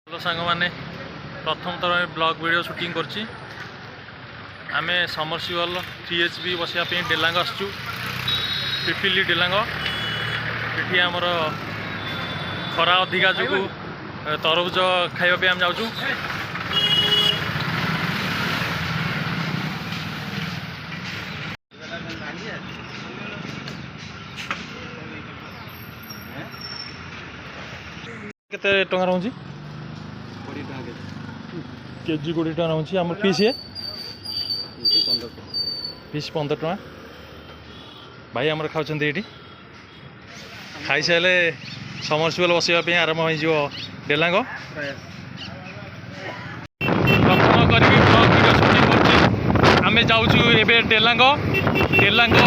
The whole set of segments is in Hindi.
हेलो सांग मैंने प्रथम थर ब्लॉग वीडियो शूटिंग करची आमे समरसीबल 3HP बसापी डेलांग आसचु पिपिली डेलांग ये आमर खरा अधिका जो तरबुज खाइबा आम जाऊँ केते टंका रहउची केजी 20 टका रहउची हम पीस पीस 15 टका भाई आमर खाउछन एठी खाई सारे समरसीबल बसवाई आरंभ हो डेलांग प्रथम करके ब्लॉग वीडियो शूटिंग करछी आमे जाउछु एबे डेलांग डेलांग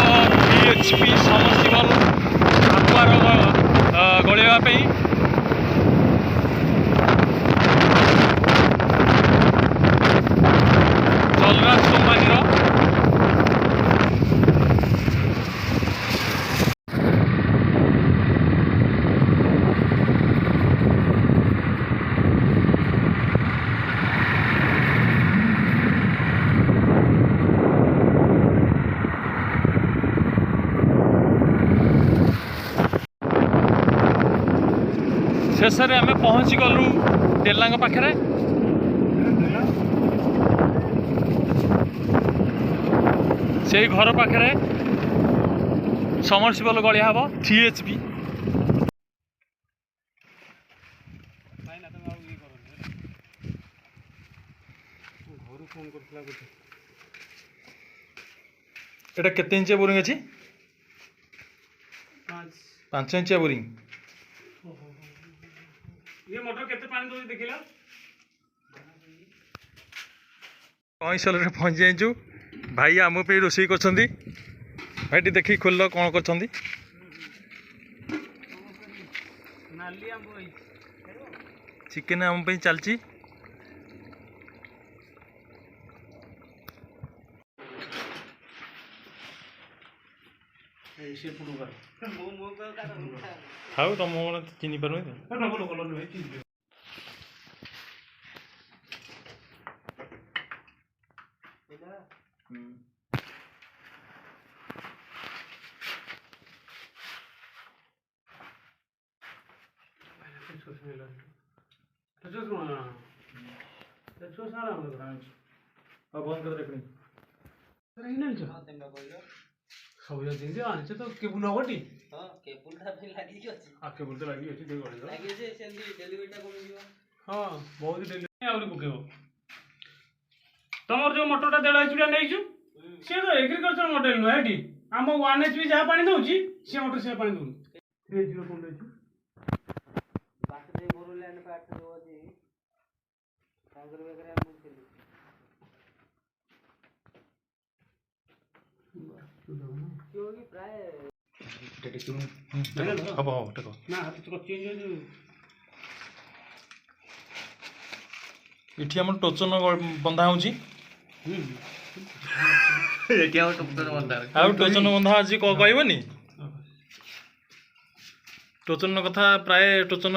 3HP समरसीबल आकुआर गलेवा पे जलराज कंपानी शेष में आम पहुँची गलु डेलांग पाखे से घर पाखे समरसीबल गलिया हम 3HP एटा केते इंचिया बोरिंग अच्छी 5 इंचिया बोरिंग ये मोटर केते पानी दो देखिला कईसल पहुँच जाइचु भाई आम पे रोषे कर भाई देखी खोल कौन कर चिकेन आम पे चलची खाऊ तुम चिन्ह पार बंद कर रखनी सब जिंदगी आनिছে তো কেবল নগটি কেবলটা ফে লাগি আছে কেবল তো লাগি আছে দেই গড়ি লাগি আছে সেন্দি ডেলিভারিটা কমে দিবা বহুত ডেলিভারি আউলি পকেব তোমার যে মোটরটা 1.5 HP নেইছু সে তো এগ্রিকালচার মডেল নয় এটি আম 1HP যা পানি দউছি সে মোটর সে পানি দউনি 30 কোন দেইছু বাসে বড় ল্যান্ড পার্ট দেওয়াজি কাগর বেগরে আমি বলছিলি क्योंकि प्राय हम हम टेक ना तो चेंज हो इठी हम टोचन बंधा होची एटी आउट बंदा आ टोचन बंधा आज कहबनी टोचन कथा प्राय टोचन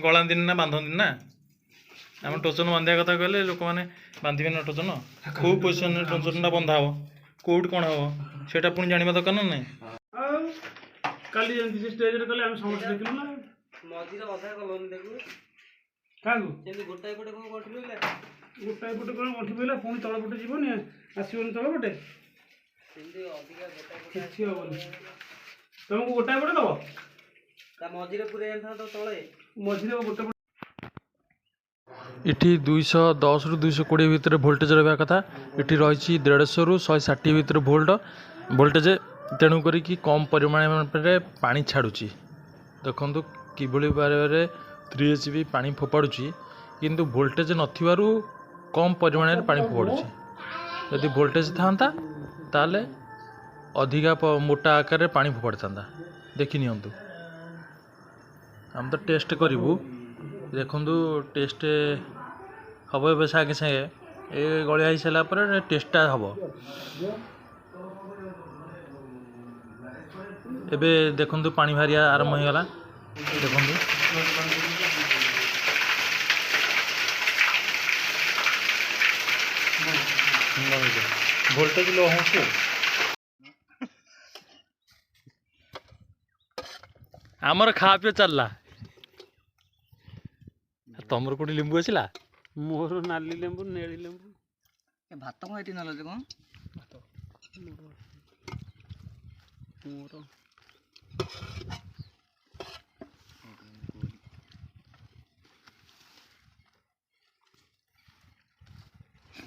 गला दिन ना बांधन दिन ना आम टोचन बांधिया कथा कहले लोक माने बांधिबे ना टोचन खूब पोजिशन टोचन बंधा हो कोड कौन हम सेटा पुणी जानिबा दरकार ना नहीं काली जंती स्टेज रे कले हम समझ देखलु ना मझी रे अधा कलोनी देखु कागु जेंती गोटाई पटे को कोठिला गोटाई पटे को कोठी बेला पुणी तळ पटे जीवनी आसीबनी तळ पटे सेंती अधिका गोटाई पटे किछि होबनी तुमको गोटाई पटे दबो ता मझी रे पुरे एंथा तो तळे मझी रे गोटे इठी 210 रु 220 भितर वोल्टेज रहा कथा इठी रही 150 रु 160 भितर वोल्टेज तेणु करी कम परिमाण में पानी छाड़ुची देखु किभली भाव 3HP पानी फोपाड़ुची किंतु वोल्टेज नथिबारु कम परिमाण में पानी फोपाड़ुची यदि वोल्टेज था ताले अधिका मोटा आकार में पानी फोपाड़ी था देखि नियंतु हम तो टेस्ट करूँ देखु टेस्ट हम ए सागे सागे ये गलिया हो सारापर टेस्टा हम एबे देखंतु पानी भारिया आरंभ हो गला देखंतु ଭୋଲ୍ଟେଜ୍ ଲୋ ହେଉଛି। ଆମର ଖାଆ ପିଇବା ଚାଲିଲା। ତମର କୋଉଠି ଲେମ୍ବୁ ଆସିଲା? ମୋର ନାଲି ଲେମ୍ବୁ ନେଳି ଲେମ୍ବୁ ଭାତ କଣ ଏଠି ନହେଲେ କଣ ମୋର